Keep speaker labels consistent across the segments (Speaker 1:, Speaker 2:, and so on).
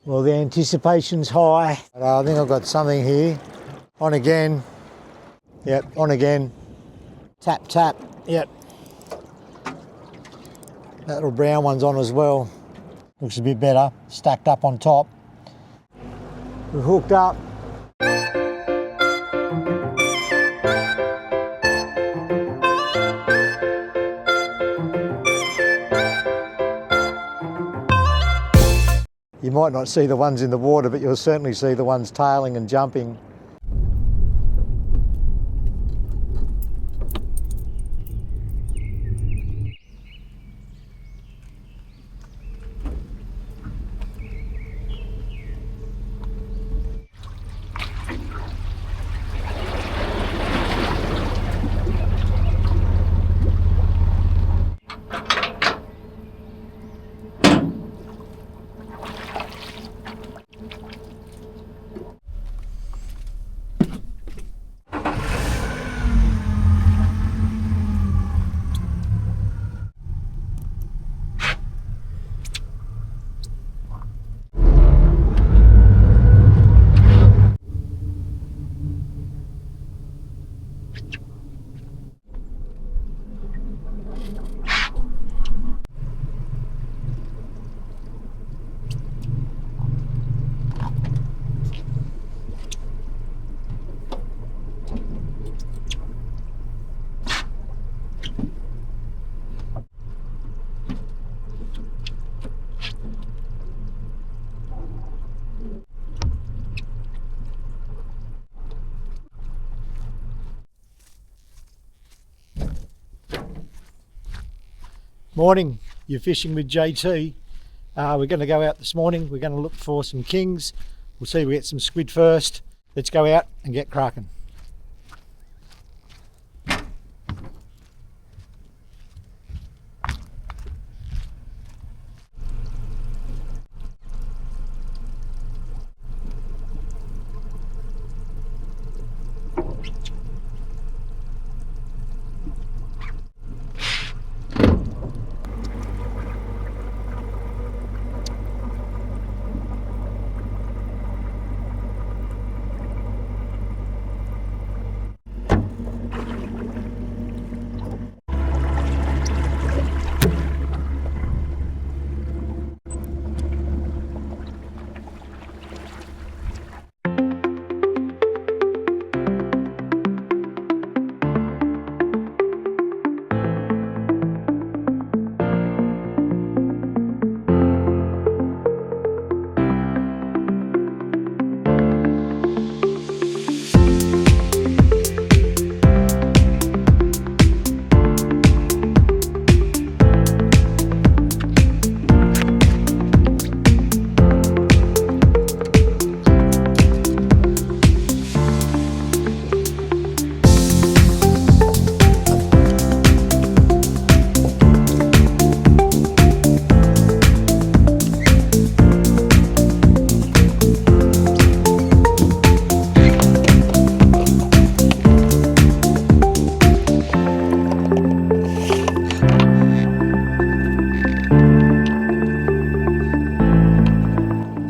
Speaker 1: Well, the anticipation's high. I think I've got something here. On again. Yep, on again. Tap, tap. Yep. That little brown one's on as well. Looks a bit better, stacked up on top. We've hooked up. You might not see the ones in the water, but you'll certainly see the ones tailing and jumping. Morning, you're fishing with JT. We're going to go out this morning. We're going to look for some kings. We'll see if we get some squid first. Let's go out and get cracking.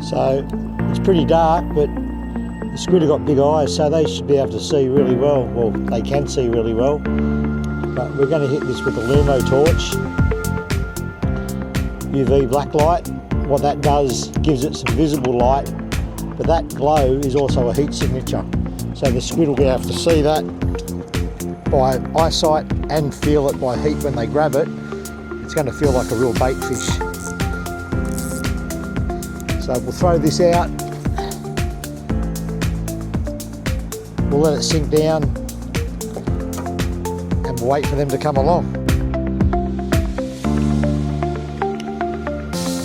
Speaker 1: So it's pretty dark, but the squid have got big eyes, so they should be able to see really well. Well, they can see really well. But we're going to hit this with a Lumo torch, UV black light. What that does, gives it some visible light, but that glow is also a heat signature. So the squid will be able to see that by eyesight and feel it by heat when they grab it. It's going to feel like a real bait fish. So we'll throw this out, we'll let it sink down and we'll wait for them to come along.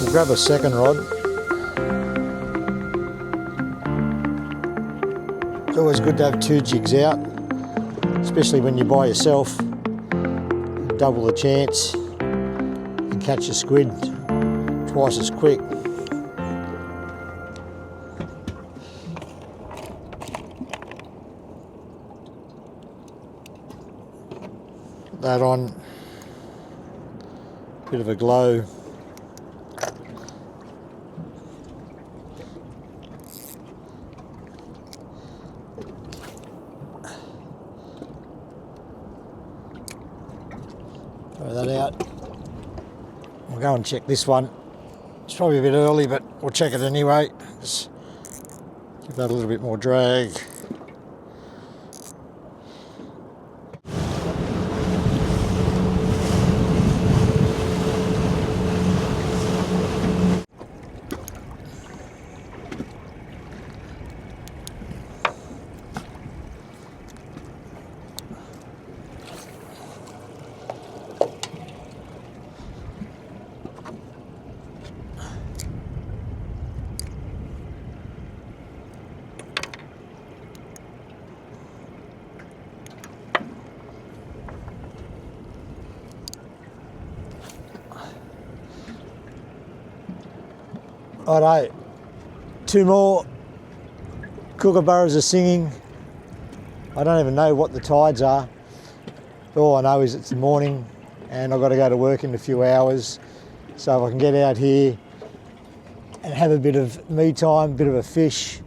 Speaker 1: We'll grab a second rod. It's always good to have two jigs out, especially when you're by yourself. Double the chance and catch a squid twice as quick. That on, bit of a glow. Throw that out. We'll go and check this one. It's probably a bit early, but we'll check it anyway. Just give that a little bit more drag. Righto, 2 more. Kookaburras are singing. I don't even know what the tides are. All I know is it's the morning and I've got to go to work in a few hours. So if I can get out here and have a bit of me time, a bit of a fish,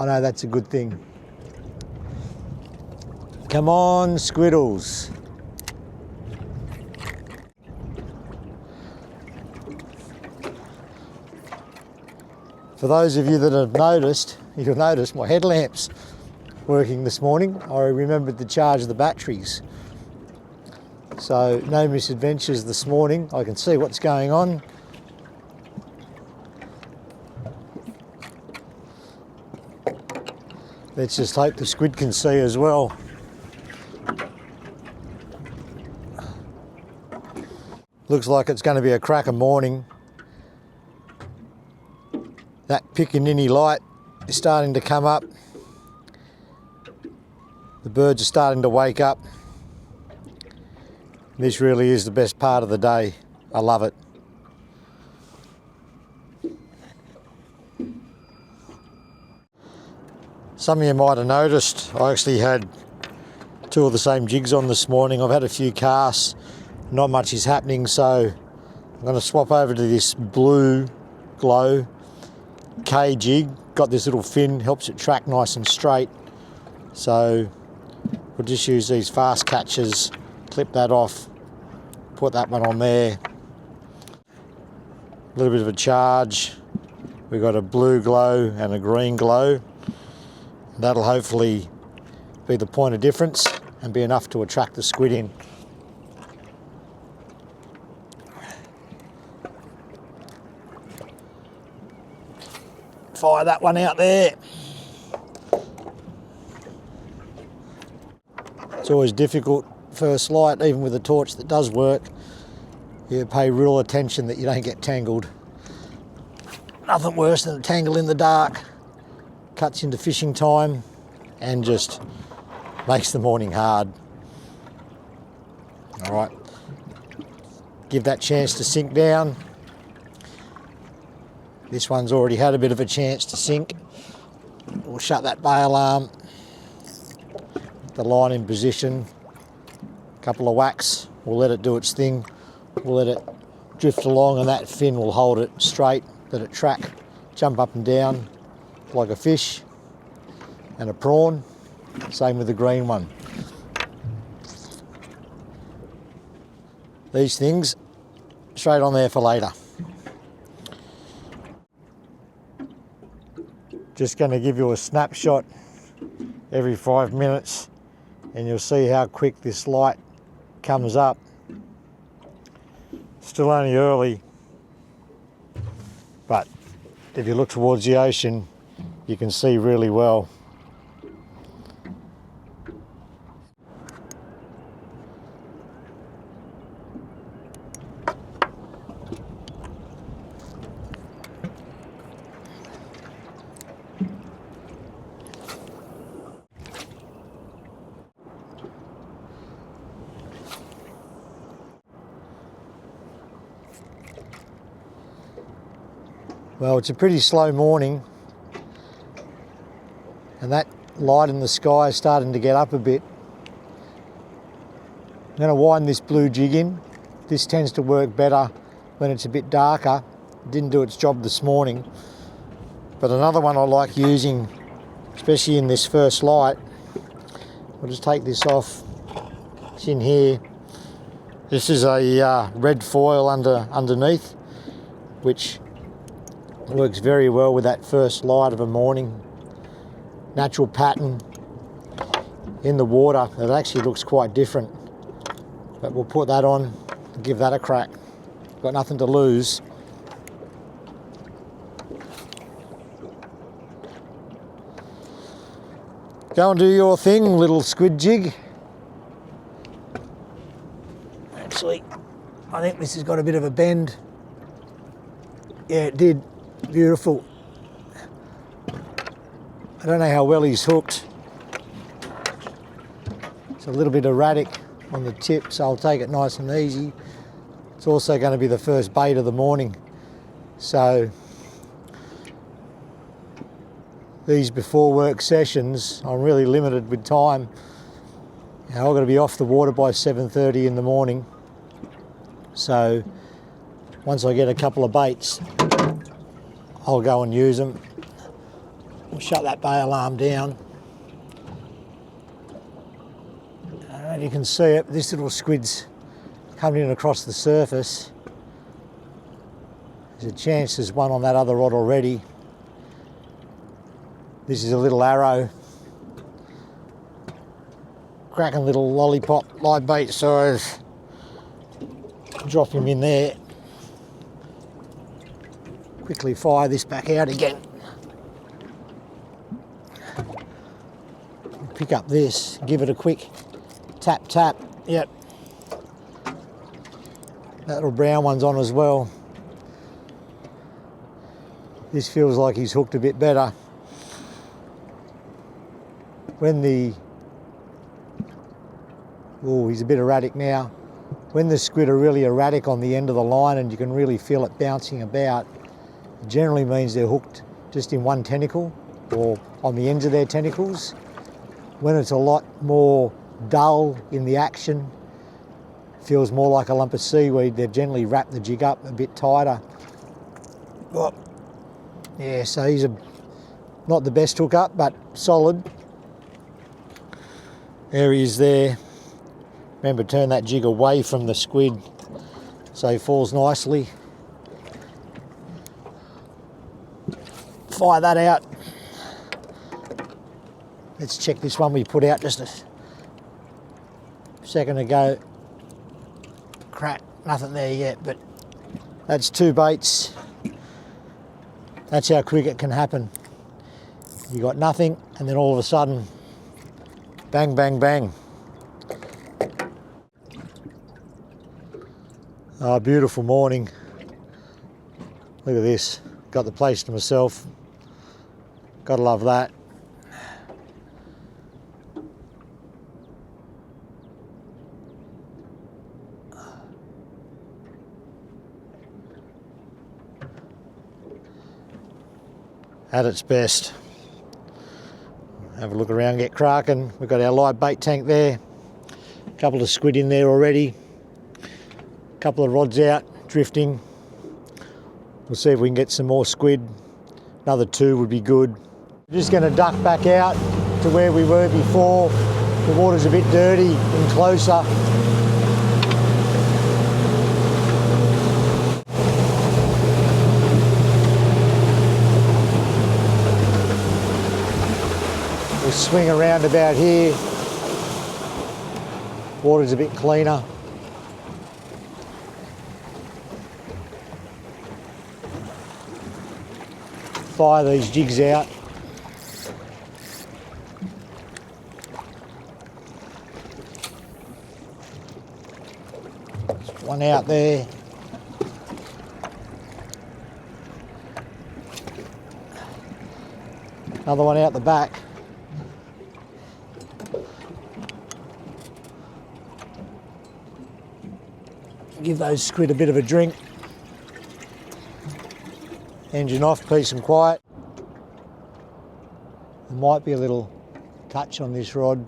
Speaker 1: I know that's a good thing. Come on, squiddles. For those of you that have noticed, you'll notice my headlamps working this morning. I remembered to charge the batteries. So no misadventures this morning. I can see what's going on. Let's just hope the squid can see as well. Looks like it's going to be a cracker morning. That pickaninny light is starting to come up. The birds are starting to wake up. This really is the best part of the day. I love it. Some of you might have noticed I actually had 2 of the same jigs on this morning. I've had a few casts, not much is happening, so I'm going to swap over to this blue glow K jig. Got this little fin, helps it track nice and straight. So we'll just use these fast catches, clip that off, put that one on there. A little bit of a charge. We've got a blue glow and a green glow. That'll hopefully be the point of difference and be enough to attract the squid in. Fire that one out there. It's always difficult first light, even with a torch that does work. You pay real attention that you don't get tangled. Nothing worse than a tangle in the dark. Cuts into fishing time and just makes the morning hard. All right, give that chance to sink down. This one's already had a bit of a chance to sink. We'll shut that bail arm, the line in position, a couple of whacks, we'll let it do its thing. We'll let it drift along and that fin will hold it straight, let it track, jump up and down like a fish and a prawn. Same with the green one. These things straight on there for later. Just going to give you a snapshot every 5 minutes and you'll see how quick this light comes up. Still only early, but if you look towards the ocean, you can see really well. Well, it's a pretty slow morning and that light in the sky is starting to get up a bit. I'm going to wind this blue jig in. This tends to work better when it's a bit darker. It didn't do its job this morning. But another one I like using especially in this first light. I'll just take this off. It's in here. This is a red foil underneath, which works very well with that first light of a morning. Natural pattern in the water. It actually looks quite different, but we'll put that on and give that a crack. Got nothing to lose. Go and do your thing, little squid jig. Actually, I think this has got a bit of a bend. Yeah, it did. Beautiful. I don't know how well he's hooked. It's a little bit erratic on the tip, so I'll take it nice and easy. It's also going to be the first bait of the morning. So these before work sessions, I'm really limited with time. I've got to be off the water by 7:30 in the morning. So once I get a couple of baits, I'll go and use them. We'll shut that bay alarm down. And you can see it, this little squid's coming in across the surface. There's a chance there's one on that other rod already. This is a little arrow. Cracking little lollipop live bait size. Drop him in there. Quickly fire this back out again. Pick up this, give it a quick tap tap. Yep. That little brown one's on as well. This feels like he's hooked a bit better. When he's a bit erratic now. When the squid are really erratic on the end of the line and you can really feel it bouncing about, it generally means they're hooked just in one tentacle or on the ends of their tentacles. When it's a lot more dull in the action, feels more like a lump of seaweed, they've generally wrapped the jig up a bit tighter. Oh, yeah, so he's not the best hook up, but solid. There he is there. Remember, turn that jig away from the squid so he falls nicely. Fire that out. Let's check this one we put out just a second ago. Crap, nothing there yet, but that's two baits. That's how quick it can happen. You got nothing, and then all of a sudden, bang, bang, bang. Oh, beautiful morning. Look at this. Got the place to myself. Gotta love that. At its best. Have a look around, get cracking. We've got our live bait tank there. A couple of squid in there already. A couple of rods out, drifting. We'll see if we can get some more squid. Another two would be good. We're just going to duck back out to where we were before. The water's a bit dirty and closer. We'll swing around about here. Water's a bit cleaner. Fire these jigs out. There's one out there. Another one out the back. Give those squid a bit of a drink. Engine off, peace and quiet. There might be a little touch on this rod.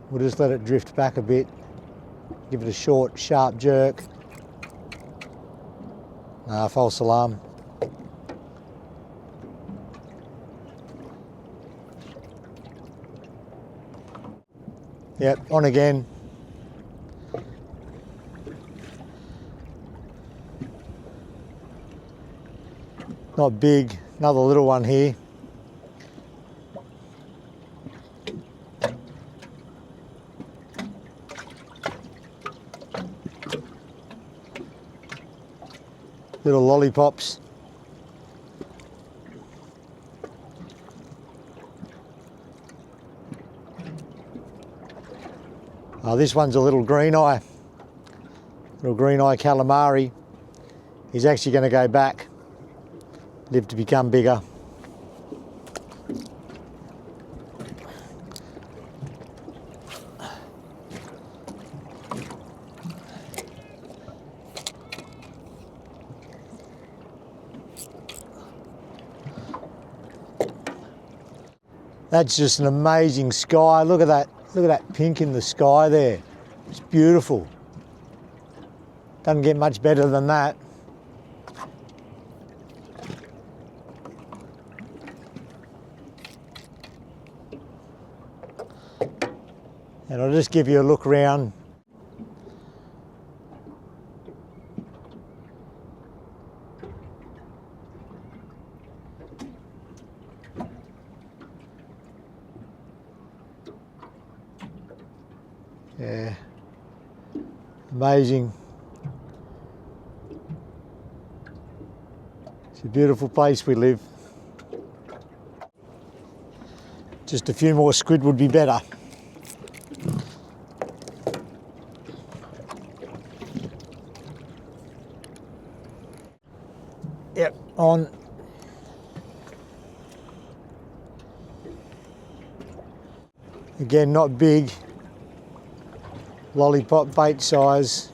Speaker 1: We'll just let it drift back a bit. Give it a short, sharp jerk. False alarm. Yep, on again. Not big, another little one here. Little lollipops. Oh, this one's a little green eye calamari. He's actually going to go back, live to become bigger. That's just an amazing sky. Look at that. Look at that pink in the sky there. It's beautiful. Doesn't get much better than that. And I'll just give you a look around. Yeah, amazing. It's a beautiful place we live. Just a few more squid would be better. Yep, on. Again, not big. Lollipop bait size.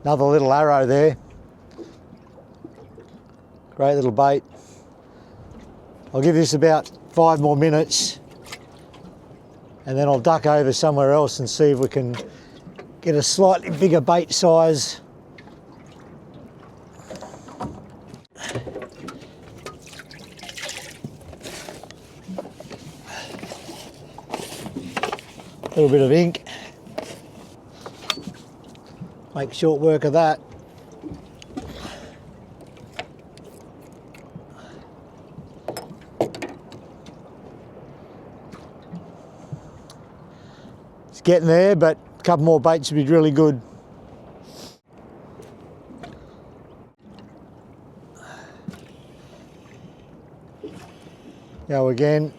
Speaker 1: Another little arrow there. Great little bait. I'll give this about 5 more minutes and then I'll duck over somewhere else and see if we can get a slightly bigger bait size. A little bit of ink. Make short work of that. It's getting there, but a couple more baits would be really good. Go again.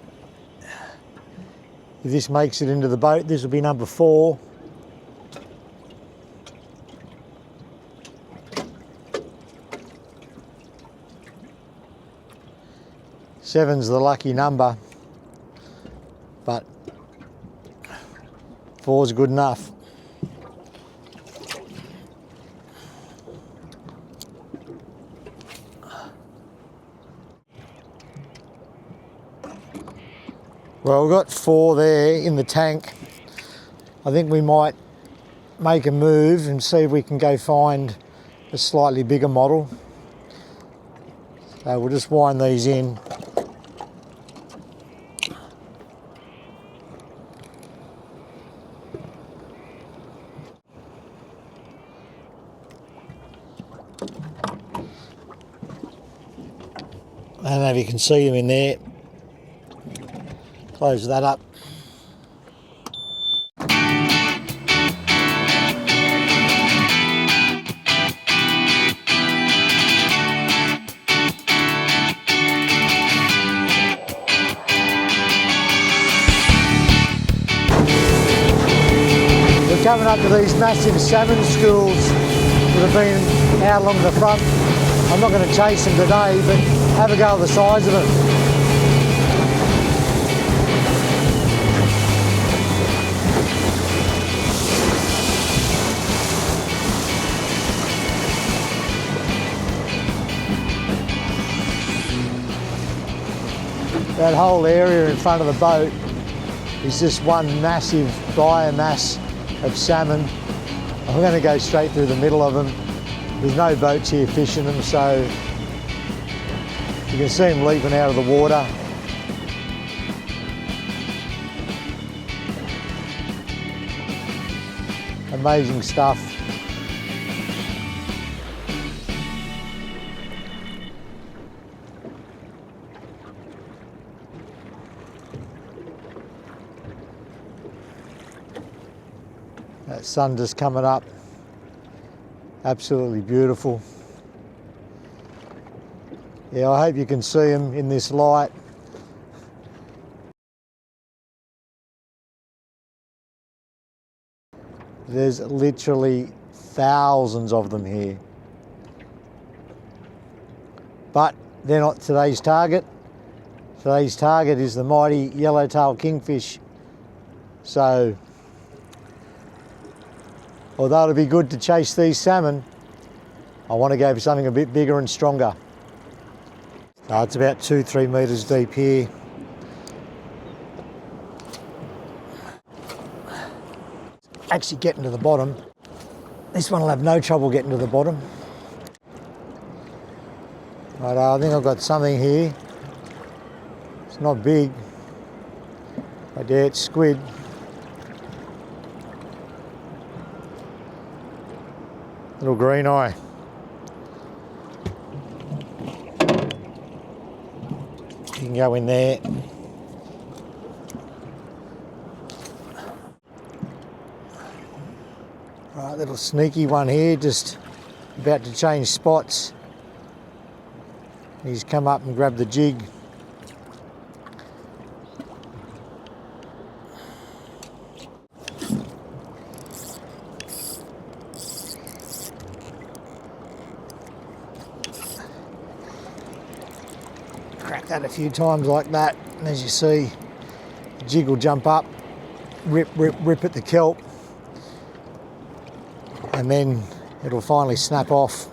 Speaker 1: If this makes it into the boat, this will be number 4. Seven's the lucky number, but 4's good enough. Well, we've got 4 there in the tank. I think we might make a move and see if we can go find a slightly bigger model. So we'll just wind these in. I don't know if you can see them in there. Close that up. We're coming up to these massive salmon schools that have been out along the front. I'm not going to chase them today, but have a go at the size of them. That whole area in front of the boat is just one massive biomass of salmon. I'm going to go straight through the middle of them. There's no boats here fishing them, so You can see them leaping out of the water. Amazing stuff. That sun just coming up. Absolutely beautiful. Yeah, I hope you can see them in this light. There's literally thousands of them here. But they're not today's target. Today's target is the mighty Yellowtail Kingfish. So, although it'll be good to chase these salmon, I want to go for something a bit bigger and stronger. It's about 2-3 metres deep here. Actually getting to the bottom. This one will have no trouble getting to the bottom. Right, I think I've got something here. It's not big, but yeah, it's squid. Little green eye. You can go in there. Right, little sneaky one here, just about to change spots. He's come up and grabbed the jig. Crack that a few times like that, and as you see, the jig will jump up, rip at the kelp, and then it'll finally snap off.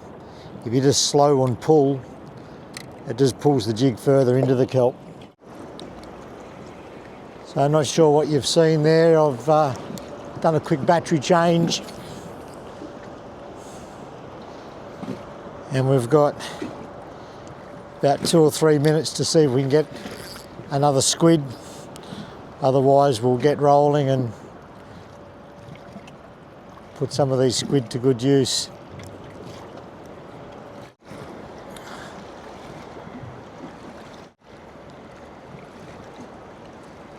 Speaker 1: If you just slow and pull, it just pulls the jig further into the kelp. So I'm not sure what you've seen there. I've done a quick battery change, and we've got about 2 or 3 minutes to see if we can get another squid. Otherwise we'll get rolling and put some of these squid to good use.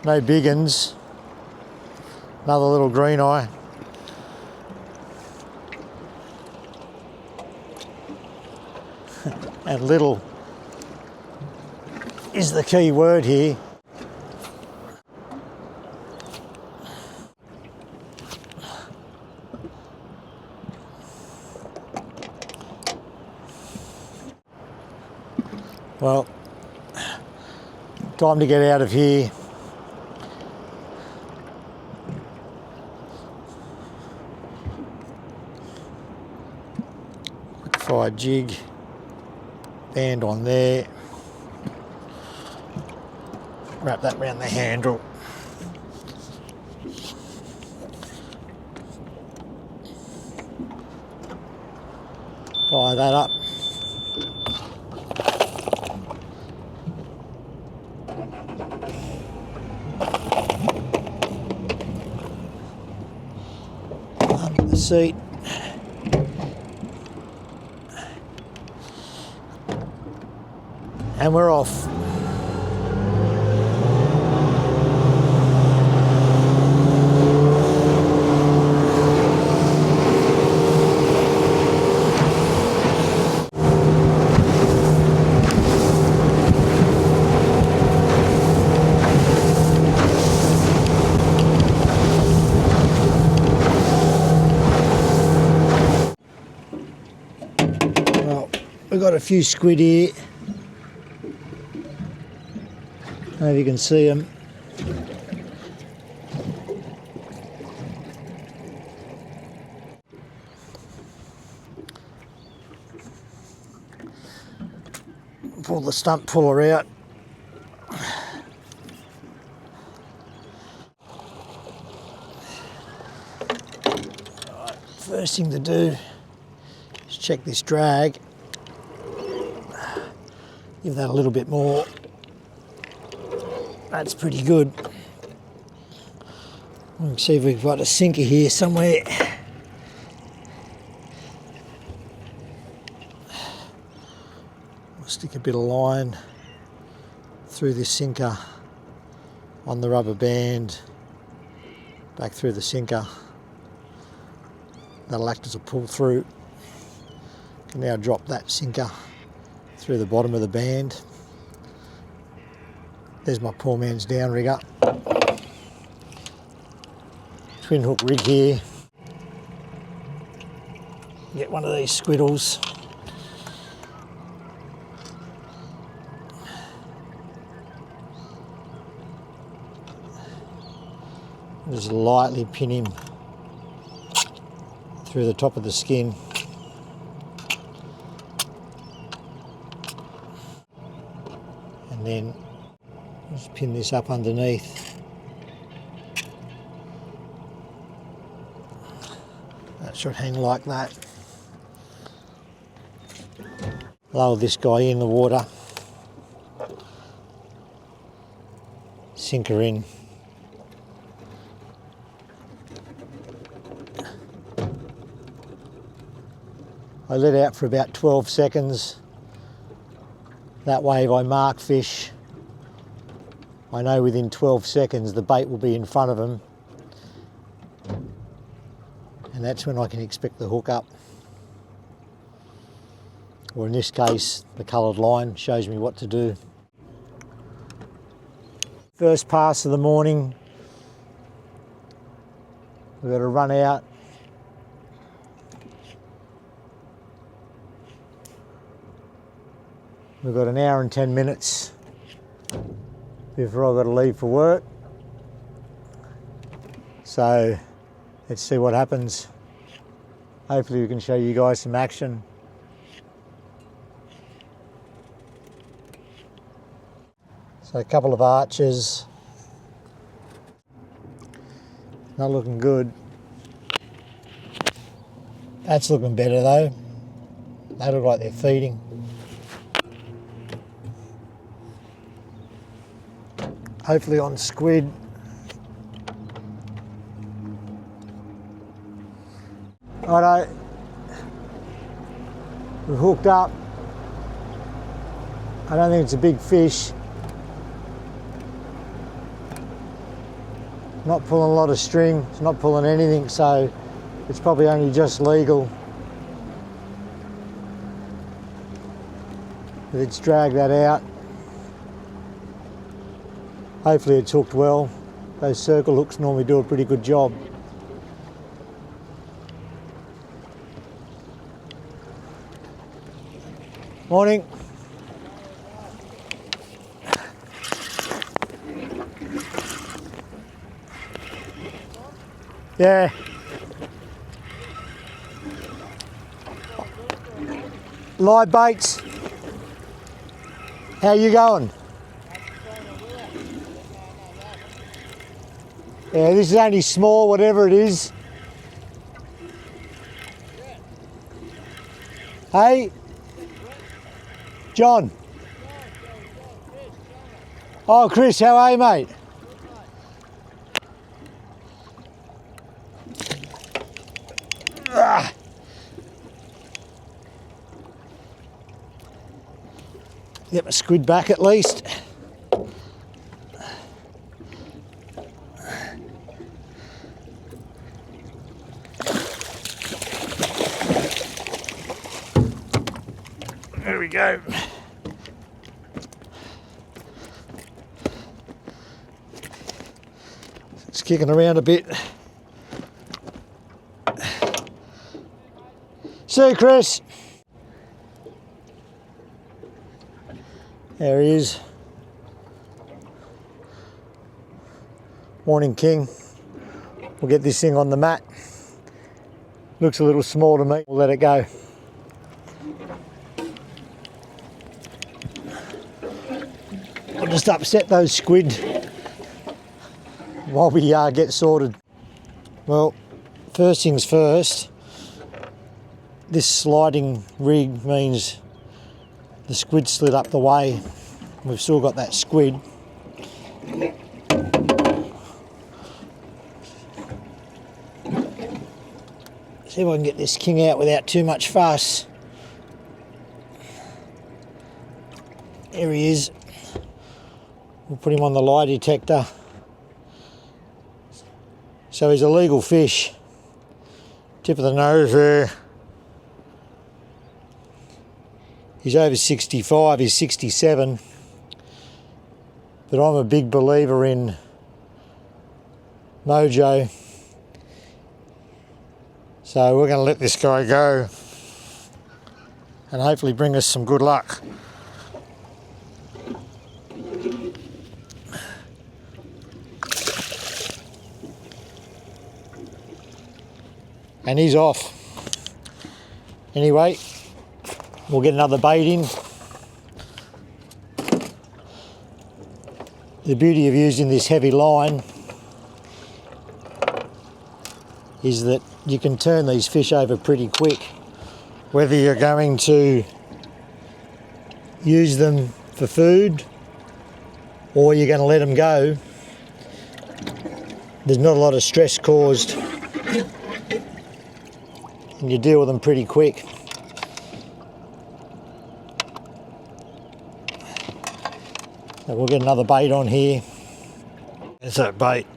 Speaker 1: No big uns. Another little green eye. And little is the key word here. Well, time to get out of here. Quick fire jig, band on there. Wrap that around the handle. Fire that up. Under the seat. And we're off. We've got a few squid here. I don't know if you can see them. Pull the stump puller out. Right, first thing to do is check this drag. Give that a little bit more. That's pretty good. Let's see if we've got a sinker here somewhere. We'll stick a bit of line through this sinker on the rubber band, back through the sinker. That'll act as a pull through. Can now drop that sinker through the bottom of the band. There's my poor man's downrigger. Twin hook rig here. Get one of these squiddles. Just lightly pin him through the top of the skin. And then just pin this up underneath. That should hang like that. Lower this guy in the water. Sink her in. I let out for about 12 seconds. That way if I mark fish, I know within 12 seconds the bait will be in front of them. And that's when I can expect the hook up. Or in this case, the coloured line shows me what to do. First pass of the morning. We've got to run out. We've got an hour and 10 minutes before I've got to leave for work. So let's see what happens. Hopefully we can show you guys some action. So a couple of arches. Not looking good. That's looking better though. They look like they're feeding. Hopefully on squid. Righto, we've hooked up. I don't think it's a big fish. Not pulling a lot of string, it's not pulling anything, so it's probably only just legal. Let's drag that out. Hopefully it's hooked well. Those circle hooks normally do a pretty good job. Morning. Yeah. Live baits. How you going? Yeah, this is only small, whatever it is. Hey? John? Oh, Chris, how are you, mate? Ah. Get my squid back at least. There we go. It's kicking around a bit. See you, Chris. There he is. Morning, King. We'll get this thing on the mat. Looks a little small to me. We'll let it go. I'll just upset those squid while we get sorted. Well, first things first, this sliding rig means the squid slid up the way. We've still got that squid. See if I can get this king out without too much fuss. There he is. We'll put him on the lie detector. So he's a legal fish. Tip of the nose there. He's over 65, he's 67. But I'm a big believer in mojo. So we're going to let this guy go and hopefully bring us some good luck. And he's off. Anyway, we'll get another bait in. The beauty of using this heavy line is that you can turn these fish over pretty quick. Whether you're going to use them for food or you're going to let them go, there's not a lot of stress caused and you deal with them pretty quick. So we'll get another bait on here. There's that bait.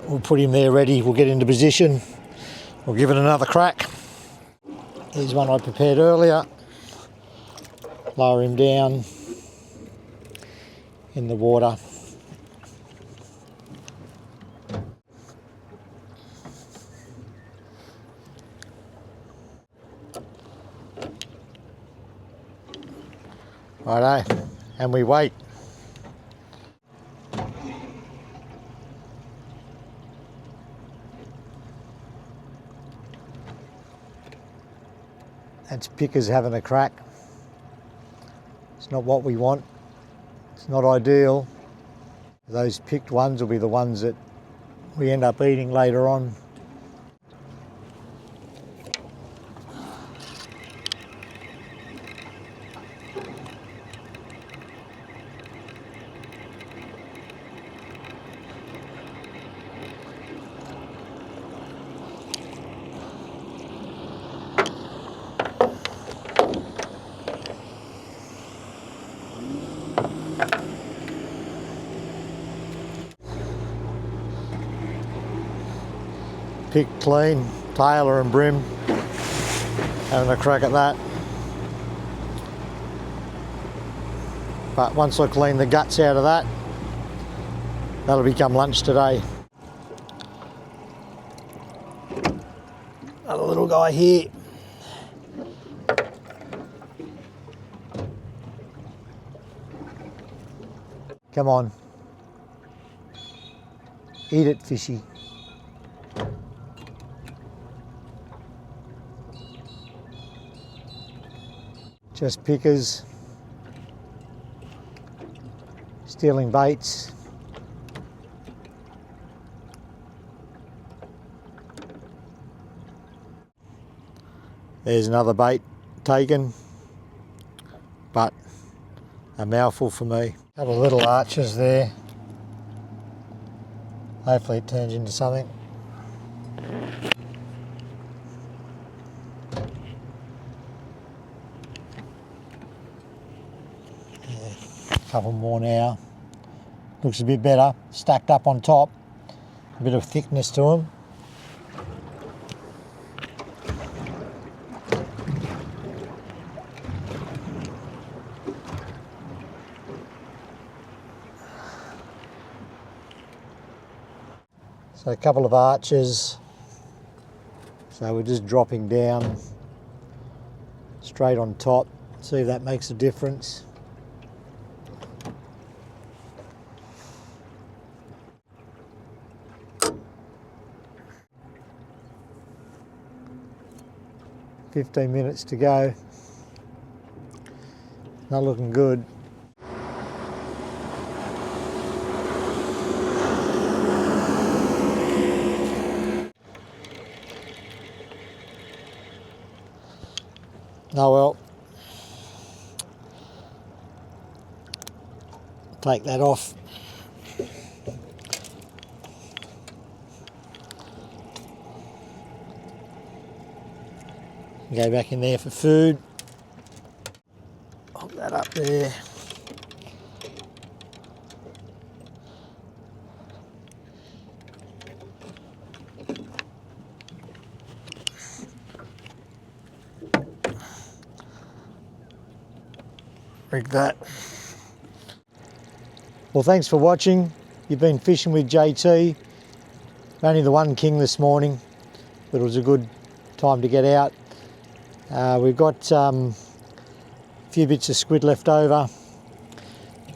Speaker 1: We'll put him there ready. We'll get into position. We'll give it another crack. Here's one I prepared earlier. Lower him down in the water. Righto, and we wait. That's pickers having a crack. It's not what we want. It's not ideal. Those picked ones will be the ones that we end up eating later on. Picked clean, tailor and brim, having a crack at that. But once I clean the guts out of that, that'll become lunch today. Another little guy here. Come on. Eat it, fishy. Just pickers, stealing baits. There's another bait taken, but a mouthful for me. Couple of little arches there. Hopefully it turns into something. Couple more now. Looks a bit better, stacked up on top. A bit of thickness to them. So a couple of arches. So we're just dropping down straight on top. See if that makes a difference. $15 minutes to go. Not looking good. Oh well. Take that off. Go back in there for food. Hold that up there. Rig that. Well, thanks for watching. You've been fishing with JT. Only the one king this morning, but it was a good time to get out. We've got a few bits of squid left over.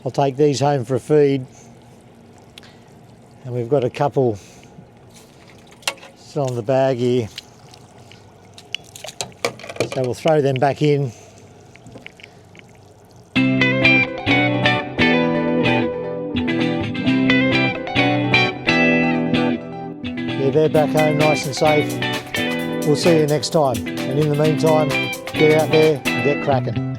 Speaker 1: I'll take these home for a feed. And we've got a couple still in the bag here. So we'll throw them back in. Yeah, they're back home nice and safe. We'll see you next time. And in the meantime, get out there and get cracking.